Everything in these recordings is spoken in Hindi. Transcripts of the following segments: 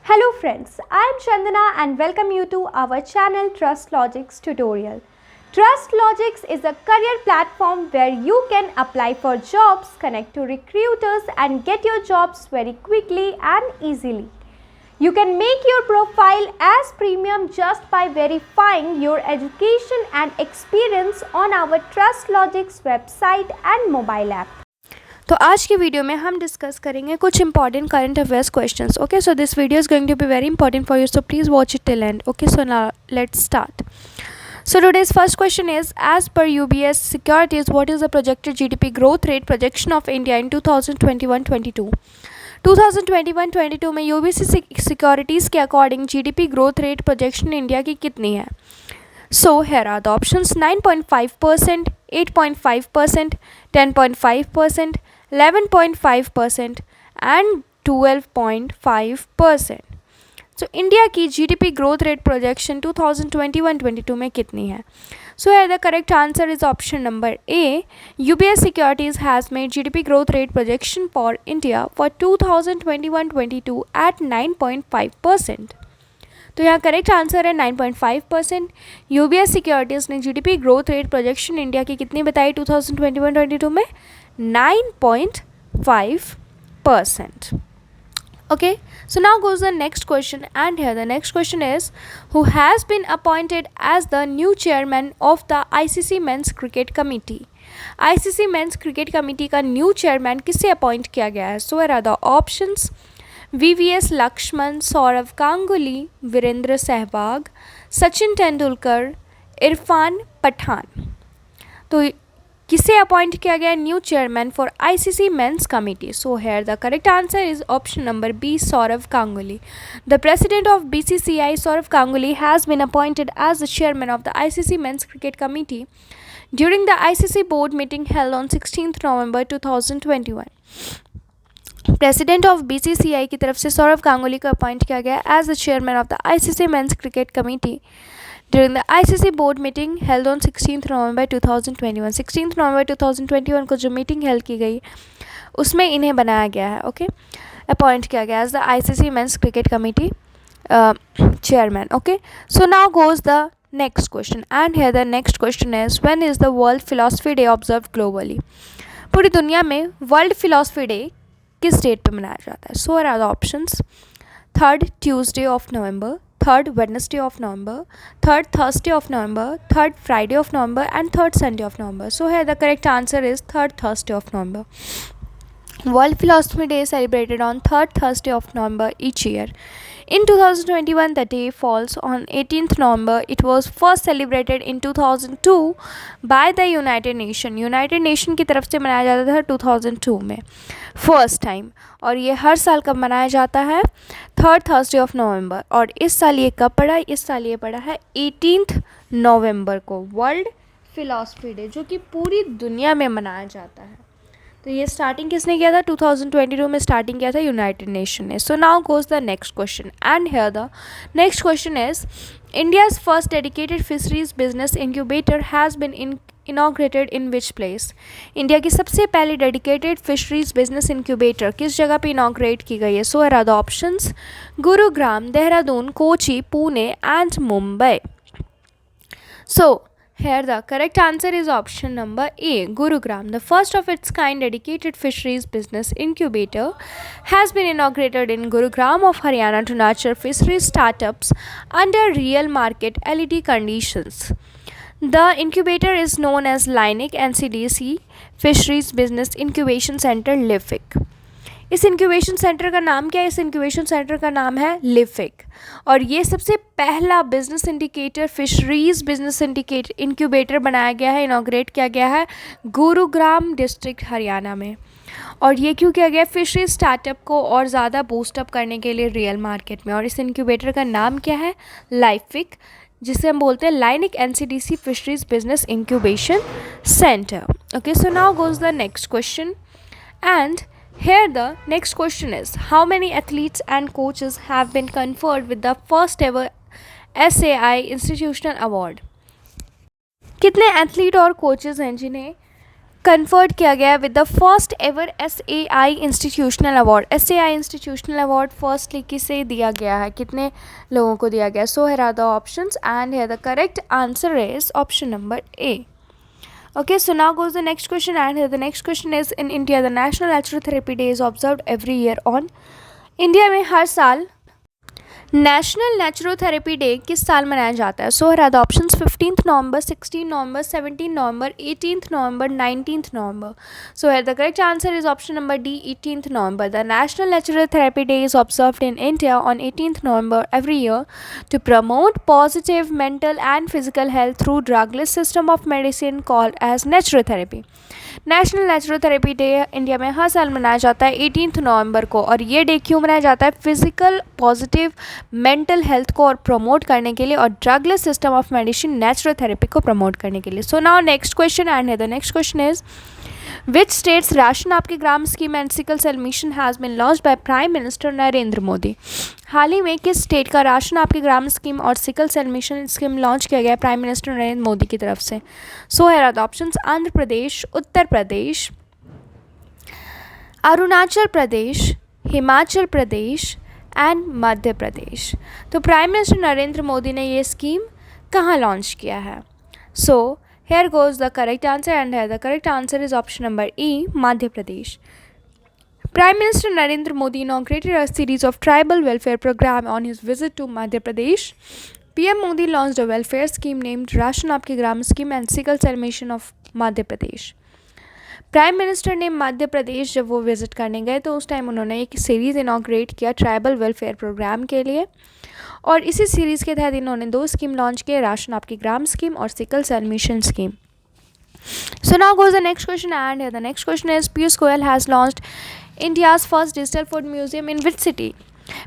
Hello friends, I am Chandana and welcome you to our channel Trust Logics tutorial. Trust Logics is a career platform where you can apply for jobs, connect to recruiters and get your jobs very quickly and easily. You can make your profile as premium just by verifying your education and experience on our Trust Logics website and mobile app. तो आज की वीडियो में हम डिस्कस करेंगे कुछ important current affairs questions. Okay, so this video is going to be very important for you, so please watch it till end. Okay, so now let's start. So today's first question is, as per UBS Securities, what is the projected GDP growth rate projection of India in 2021-22? 2021-22 में UBS Securities के according GDP growth rate projection India की कितनी है? So here are the options: 9.5%, 8.5%, 10.5%, 11.5% and 12.5%. So India की GDP growth rate projection 2021-22 में कितनी है? So here the correct answer is option number A. UBS Securities has made GDP growth rate projection for India for 2021-22 at 9.5%. तो यहाँ करेक्ट आंसर है 9.5%. यूबीएस सिक्योरिटीज़ ने GDP growth rate projection India की कितनी बताई 2021-22 में? 9.5%. Okay, so now goes the next question, and here the next question is, who has been appointed as the new chairman of the ICC Men's Cricket Committee? ICC Men's Cricket Committee का न्यू चेयरमैन किसे अपॉइंट किया गया है? So here are the options: VVS Lakshman, Saurav Ganguly, Virendra Sehwag, Sachin Tendulkar, Irfan Pathan. तो किसे अपॉइंट किया गया new chairman for ICC men's committee? So here the correct answer is option number B, Sourav Ganguly. The president of BCCI, Sourav Ganguly, has been appointed as the chairman of the ICC men's cricket committee during the ICC board meeting held on 16 November 2021. President of BCCI की तरफ से सौरव गांगुली को अपॉइंट किया गया as the chairman of the ICC men's cricket committee during the ICC board meeting held on 16 November 2021. 16 November 2021 को जो मीटिंग हेल्ड की गई उसमें इन्हें बनाया गया है. ओके, अपॉइंट किया गया as the ICC men's cricket committee chairman. Okay, so now goes the next question, and here the next question is, when is the World Philosophy Day observed globally? पूरी दुनिया में वर्ल्ड फिलोसफी डे किस डेट पे मनाया जाता है? So are the options: 3rd Tuesday of November, 3rd Wednesday of November, 3rd Thursday of November, 3rd Friday of November and 3rd Sunday of November. So here the correct answer is 3rd Thursday of November. World Philosophy Day is celebrated on 3rd Thursday of November each year. In 2021, the day falls on 18th November. It was first celebrated in 2002 by the United Nations. United Nations की तरफ से मनाया जाता था 2002 में फर्स्ट टाइम, और ये हर साल कब मनाया जाता है? 3rd Thursday of November. और इस साल ये कब पड़ा? इस साल ये पड़ा है 18th नवंबर को, वर्ल्ड फिलॉसफी डे, जो कि पूरी दुनिया में मनाया जाता है. तो ये स्टार्टिंग किसने किया था? 2022 में स्टार्टिंग किया था यूनाइटेड नेशन ने. सो now goes the next question, and here the next question is, India's first dedicated fisheries business incubator has been inaugurated in which place? India की सबसे पहले डेडिकेटेड फिशरीज बिजनेस इंक्यूबेटर किस जगह पे इनॉग्रेट की गई है? So are the options: Gurugram, Dehradun, Kochi, Pune and Mumbai. So here the correct answer is option number A, Gurugram. The first of its kind dedicated fisheries business incubator has been inaugurated in Gurugram of Haryana to nurture fisheries startups under real market LED conditions. The incubator is known as Lineik NCDC Fisheries Business Incubation Center LIFIC. इस इंक्यूबेशन सेंटर का नाम क्या है? इस इंक्यूबेशन सेंटर का नाम है लिफिक, और ये सबसे पहला business indicator fisheries business incubator बनाया गया है, इनॉग्रेट किया गया है गुरुग्राम डिस्ट्रिक्ट हरियाणा में. और ये क्यों किया गया? फिशरीज स्टार्टअप को और ज़्यादा बूस्टअप करने के लिए रियल मार्केट में. और इस इंक्यूबेटर का नाम क्या है? लाइफिक, जिसे हम बोलते हैं लाइनिक NCDC fisheries business incubation centre. Okay, so now goes the next question, and here the next question is, how many athletes and coaches have been conferred with the first ever SAI institutional award? कितने एथलीट और कोचेस हैं जिन्हें कन्फर्ड किया गया with the first ever SAI institutional award. SAI institutional award firstly किसे दिया गया है, कितने लोगों को दिया गया? So here are the options and here the correct answer is option number A. Okay, so now goes the next question, and here the next question is, in India the National Naturotherapy Day is observed every year on। India में हर साल नेशनल नेचुरोथेरेपी डे किस साल मनाया जाता है? So here are the options 15 November, 16 November, 17 November, 18 November, 19 November. So here the correct answer is option number D, 18 November. The national naturopathy day is observed in India on 18 November every year to promote positive mental and physical health through drugless system of medicine called as naturotherapy। National naturopathy day India में हर साल मनाया जाता है 18 नवंबर को, और ये डे क्यों मनाया जाता है? फिजिकल पॉजिटिव मेंटल हेल्थ को और प्रमोट करने के लिए, और drugless system of medicine naturotherapy को प्रमोट करने के लिए। So now next question, and the next question is, which states Rashan Aapke Gram scheme and sickle cell mission has been launched by prime minister Narendra Modi? हाल ही में किस स्टेट का राशन आपके ग्राम स्कीम और sickle cell mission scheme launch किया गया प्राइम मिनिस्टर नरेंद्र मोदी की तरफ से? So here are the options, Andhra Pradesh, Uttar Pradesh, Arunachal Pradesh, Himachal Pradesh and Madhya Pradesh. तो प्राइम मिनिस्टर नरेंद्र मोदी ने ये स्कीम कहाँ लॉन्च किया है? सो here goes the correct answer, and here the correct answer is option number E, Madhya Pradesh. Prime Minister Narendra Modi inaugurated a series of tribal welfare program on his visit to Madhya Pradesh. PM Modi launched a welfare scheme named Ration Aapke Gram Scheme and Sickle Cell Mission of Madhya Pradesh. Prime minister ने मध्य प्रदेश जब वो विज़िट करने गए तो उस टाइम उन्होंने एक सीरीज़ इनाग्रेट किया ट्राइबल वेलफेयर प्रोग्राम के लिए, और इसी सीरीज़ के तहत इन्होंने 2 स्कीम लॉन्च किए, राशन आपकी ग्राम स्कीम और sickle cell mission scheme. So now goes the next question, and the next question is, Piyush Goyal has launched India's first digital food museum in which city?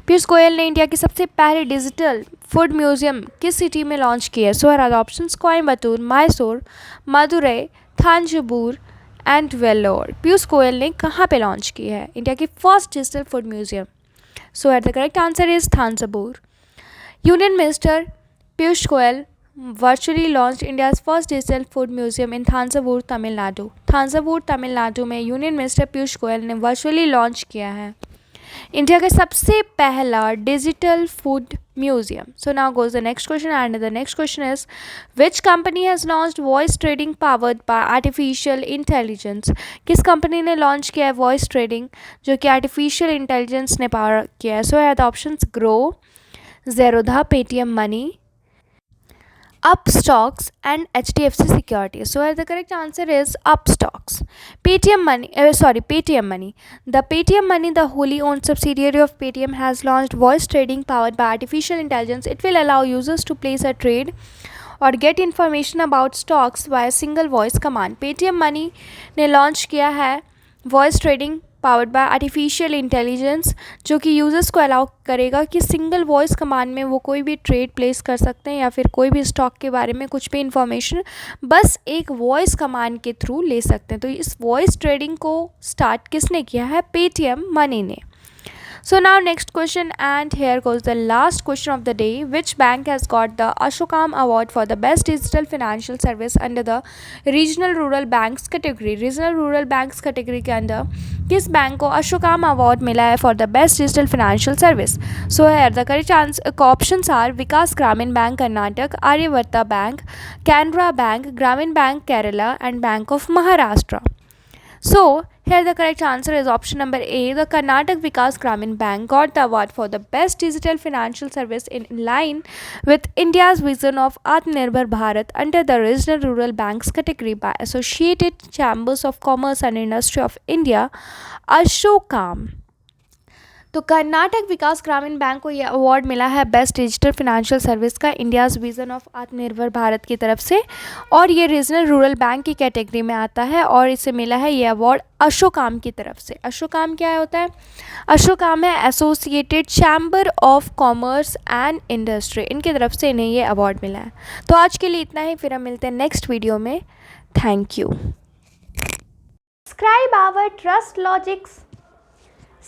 Piyush Goyal ने इंडिया की सबसे पहले डिजिटल फूड म्यूजियम किस सिटी में लॉन्च की है? So here are the options, Coimbatore, Mysore, Madurai, Thanjavur and Vellore. Piyush Goyal ने कहाँ पे लॉन्च की है इंडिया की first digital food museum? So here the correct answer is Thanjavur. Union Minister Piyush Goyal virtually launched India's first digital food museum in Thanjavur, Tamil Nadu। Thanjavur Tamil Nadu में यूनियन मिनिस्टर पीयूष गोयल ने वर्चुअली लॉन्च किया है इंडिया का सबसे पहला digital food museum. So now goes the next question, and the next question is, which company has launched voice trading powered by artificial intelligence? किस कंपनी ने लॉन्च किया है वॉइस ट्रेडिंग जो कि आर्टिफिशियल इंटेलिजेंस ने पावर किया है? So here are the options, Groww, Zerodha, Paytm Money, Upstocks and HDFC Securities. So the correct answer is Upstocks. Paytm Money. The Paytm Money, the wholly owned subsidiary of Paytm, has launched voice trading powered by artificial intelligence. It will allow users to place a trade or get information about stocks via single voice command. Paytm Money ने लॉन्च किया है voice trading powered by artificial intelligence, जो कि यूज़र्स को अलाउ करेगा कि सिंगल वॉइस कमांड में वो कोई भी ट्रेड प्लेस कर सकते हैं या फिर कोई भी स्टॉक के बारे में कुछ भी इंफॉर्मेशन बस एक वॉइस कमांड के थ्रू ले सकते हैं। तो इस वॉइस ट्रेडिंग को स्टार्ट किसने किया है? पेटीएम मनी ने। So now next question, and here goes the last question of the day. Which bank has got the Ashokam Award for the best digital financial service under the regional rural banks category? Regional rural banks category के अंदर किस बैंक को अशोकाम अवार्ड मिला है for the best digital financial service? So here the correct options are Vikas Gramin Bank Karnataka, Aryavarta Bank, Canara Bank, Gramin Bank Kerala and Bank of Maharashtra. So here the correct answer is option number A. The Karnataka Vikas Gramin Bank got the award for the best digital financial service in line with India's vision of Atmanirbhar Bharat under the regional rural banks category by Associated Chambers of Commerce and Industry of India, Ashokam। तो कर्नाटक विकास ग्रामीण बैंक को यह अवार्ड मिला है बेस्ट डिजिटल फाइनेंशियल सर्विस का इंडियाज़ विज़न ऑफ आत्मनिर्भर भारत की तरफ से, और ये रीजनल रूरल बैंक की कैटेगरी में आता है और इसे मिला है ये अवार्ड अशोकाम की तरफ से। अशोकाम क्या होता है? अशोकाम है associated chamber of commerce and industry, इनकी तरफ से इन्हें ये अवार्ड मिला है। तो आज के लिए इतना ही, फिर हम मिलते हैं नेक्स्ट वीडियो में। Thank you.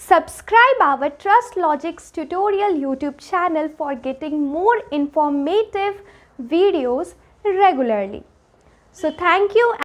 Subscribe our Trust Logics tutorial YouTube channel for getting more informative videos regularly. So thank you.